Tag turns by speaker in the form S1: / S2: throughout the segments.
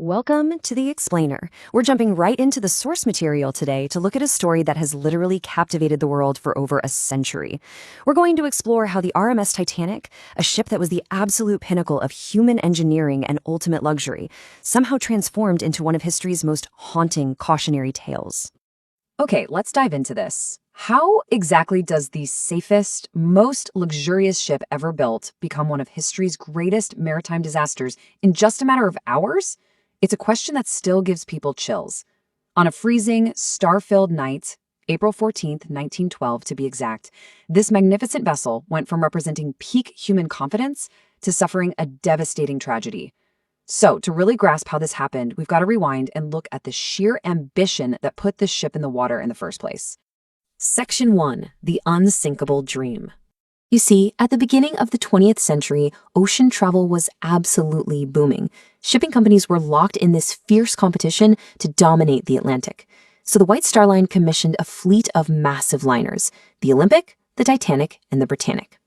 S1: Welcome to The Explainer. We're jumping right into the source material today to look at a story that has literally captivated the world for over a century. We're going to explore how the RMS Titanic, a ship that was the absolute pinnacle of human engineering and ultimate luxury, somehow transformed into one of history's most haunting cautionary tales.
S2: Okay, let's dive into this. How exactly does the safest, most luxurious ship ever built become one of history's greatest maritime disasters in just a matter of hours? It's a question that still gives people chills. On a freezing, star-filled night, April 14th, 1912 to be exact, this magnificent vessel went from representing peak human confidence to suffering a devastating tragedy. So, to really grasp how this happened, we've got to rewind and look at the sheer ambition that put this ship in the water in the first place. Section 1. The Unsinkable Dream. You see, at the beginning of the 20th century, ocean travel was absolutely booming. Shipping companies were locked in this fierce competition to dominate the Atlantic. So the White Star Line commissioned a fleet of massive liners, the Olympic, the Titanic, and the Britannic.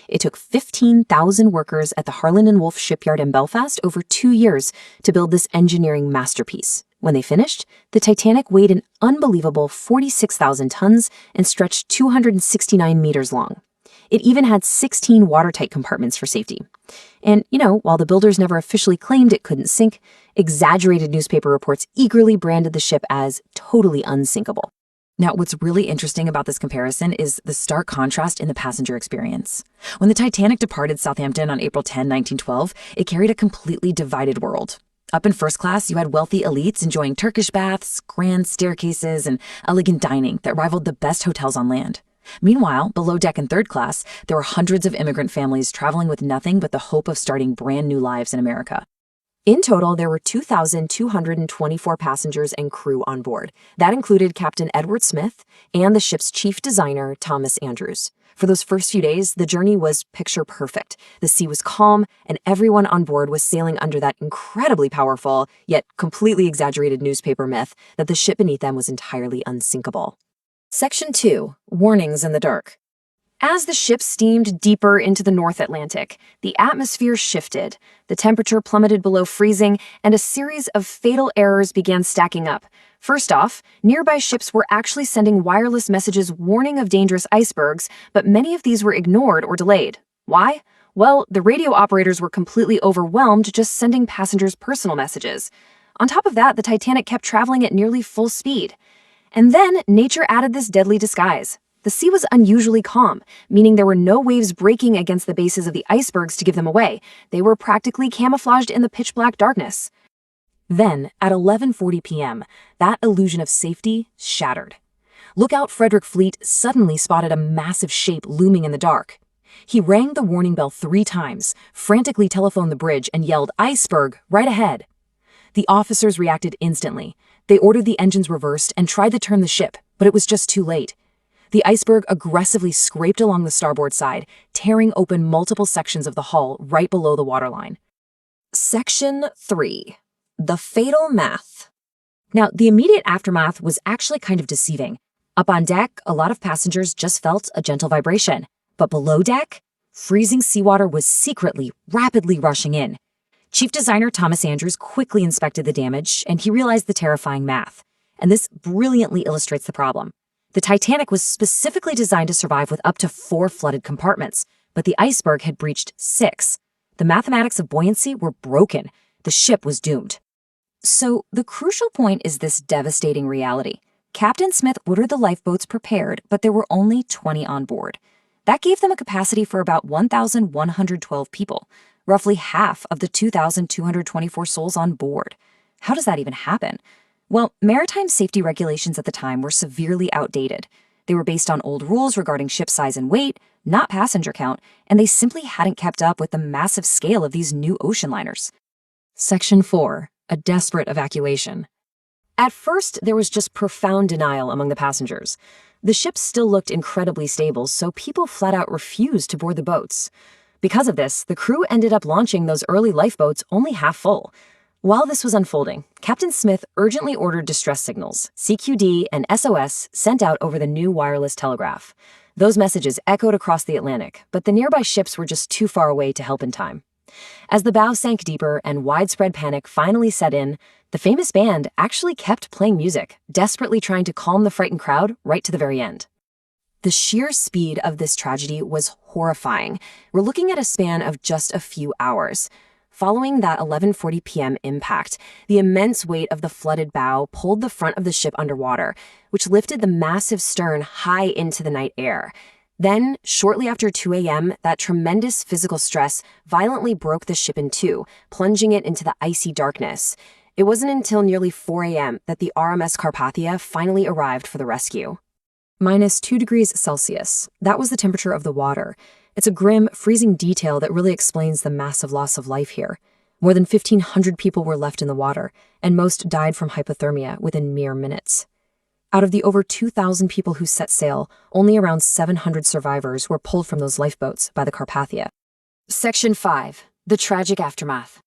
S2: It took 15,000 workers at the Harland and Wolff shipyard in Belfast over 2 years to build this engineering masterpiece. When they finished, the Titanic weighed an unbelievable 46,000 tons and stretched 269 meters long. It even had 16 watertight compartments for safety. And, while the builders never officially claimed it couldn't sink, exaggerated newspaper reports eagerly branded the ship as totally unsinkable. Now, what's really interesting about this comparison is the stark contrast in the passenger experience. When the Titanic departed Southampton on April 10, 1912, it carried a completely divided world. Up in first class, you had wealthy elites enjoying Turkish baths, grand staircases, and elegant dining that rivaled the best hotels on land. Meanwhile, below deck in third class, there were hundreds of immigrant families traveling with nothing but the hope of starting brand new lives in America. In total, there were 2,224 passengers and crew on board. That included Captain Edward Smith and the ship's chief designer, Thomas Andrews. For those first few days, the journey was picture perfect. The sea was calm, and everyone on board was sailing under that incredibly powerful, yet completely exaggerated newspaper myth that the ship beneath them was entirely unsinkable. Section 2. Warnings in the Dark. As the ship steamed deeper into the North Atlantic, the atmosphere shifted, the temperature plummeted below freezing, and a series of fatal errors began stacking up. First off, nearby ships were actually sending wireless messages warning of dangerous icebergs, but many of these were ignored or delayed. Why? Well, the radio operators were completely overwhelmed just sending passengers personal messages. On top of that, the Titanic kept traveling at nearly full speed. And then nature added this deadly disguise. The sea was unusually calm, meaning there were no waves breaking against the bases of the icebergs to give them away. They were practically camouflaged in the pitch-black darkness. Then, at 11:40 p.m., that illusion of safety shattered. Lookout Frederick Fleet suddenly spotted a massive shape looming in the dark. He rang the warning bell 3 times, frantically telephoned the bridge, and yelled, "Iceberg, right ahead!" The officers reacted instantly. They ordered the engines reversed and tried to turn the ship, but it was just too late. The iceberg aggressively scraped along the starboard side, tearing open multiple sections of the hull right below the waterline. Section 3. The Fatal Math. Now, the immediate aftermath was actually kind of deceiving. Up on deck, a lot of passengers just felt a gentle vibration. But below deck, freezing seawater was secretly, rapidly rushing in. Chief designer Thomas Andrews quickly inspected the damage, and he realized the terrifying math. And this brilliantly illustrates the problem. The Titanic was specifically designed to survive with up to 4 flooded compartments, but the iceberg had breached 6. The mathematics of buoyancy were broken. The ship was doomed. So the crucial point is this devastating reality. Captain Smith ordered the lifeboats prepared, but there were only 20 on board. That gave them a capacity for about 1,112 people, roughly half of the 2,224 souls on board. How does that even happen? Well, maritime safety regulations at the time were severely outdated. They were based on old rules regarding ship size and weight, not passenger count, and they simply hadn't kept up with the massive scale of these new ocean liners. Section 4. A desperate evacuation. At first, there was just profound denial among the passengers. The ship still looked incredibly stable, so people flat out refused to board the boats. Because of this, the crew ended up launching those early lifeboats only half full. While this was unfolding, Captain Smith urgently ordered distress signals, CQD and SOS, sent out over the new wireless telegraph. Those messages echoed across the Atlantic, but the nearby ships were just too far away to help in time. As the bow sank deeper and widespread panic finally set in, the famous band actually kept playing music, desperately trying to calm the frightened crowd right to the very end. The sheer speed of this tragedy was horrifying. We're looking at a span of just a few hours. Following that 11:40 p.m. impact, the immense weight of the flooded bow pulled the front of the ship underwater, which lifted the massive stern high into the night air. Then, shortly after 2 a.m., that tremendous physical stress violently broke the ship in two, plunging it into the icy darkness. It wasn't until nearly 4 a.m. that the RMS Carpathia finally arrived for the rescue. -2 degrees Celsius. That was the temperature of the water. It's a grim, freezing detail that really explains the massive loss of life here. More than 1,500 people were left in the water, and most died from hypothermia within mere minutes. Out of the over 2,000 people who set sail, only around 700 survivors were pulled from those lifeboats by the Carpathia. Section 5. The tragic aftermath.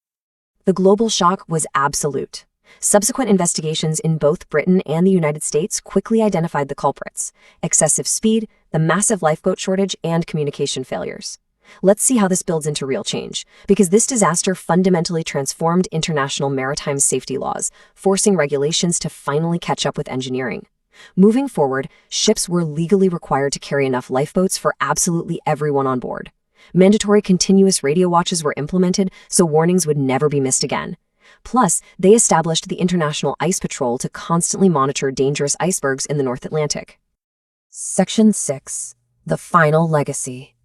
S2: The global shock was absolute. Subsequent investigations in both Britain and the United States quickly identified the culprits: excessive speed, the massive lifeboat shortage, and communication failures. Let's see how this builds into real change, because this disaster fundamentally transformed international maritime safety laws, forcing regulations to finally catch up with engineering. Moving forward, ships were legally required to carry enough lifeboats for absolutely everyone on board. Mandatory continuous radio watches were implemented so warnings would never be missed again. Plus, they established the International Ice Patrol to constantly monitor dangerous icebergs in the North Atlantic. Section 6. The Final Legacy.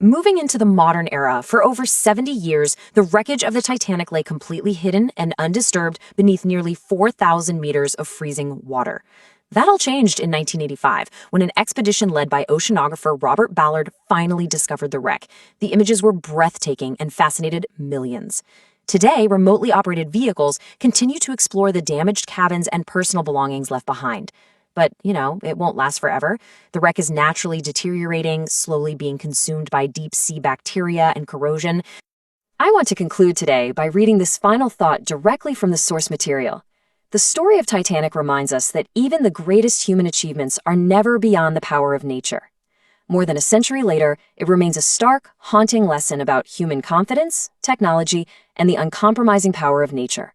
S2: Moving into the modern era, for over 70 years, the wreckage of the Titanic lay completely hidden and undisturbed beneath nearly 4,000 meters of freezing water. That all changed in 1985, when an expedition led by oceanographer Robert Ballard finally discovered the wreck. The images were breathtaking and fascinated millions. Today, remotely operated vehicles continue to explore the damaged cabins and personal belongings left behind. But, it won't last forever. The wreck is naturally deteriorating, slowly being consumed by deep-sea bacteria and corrosion. I want to conclude today by reading this final thought directly from the source material. The story of Titanic reminds us that even the greatest human achievements are never beyond the power of nature. More than a century later, it remains a stark, haunting lesson about human confidence, technology, and the uncompromising power of nature.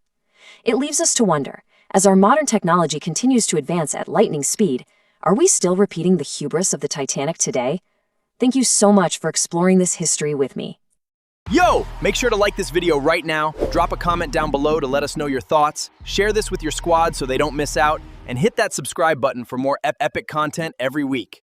S2: It leaves us to wonder, as our modern technology continues to advance at lightning speed, are we still repeating the hubris of the Titanic today? Thank you so much for exploring this history with me.
S3: Yo! Make sure to like this video right now, drop a comment down below to let us know your thoughts, share this with your squad so they don't miss out, and hit that subscribe button for more epic content every week.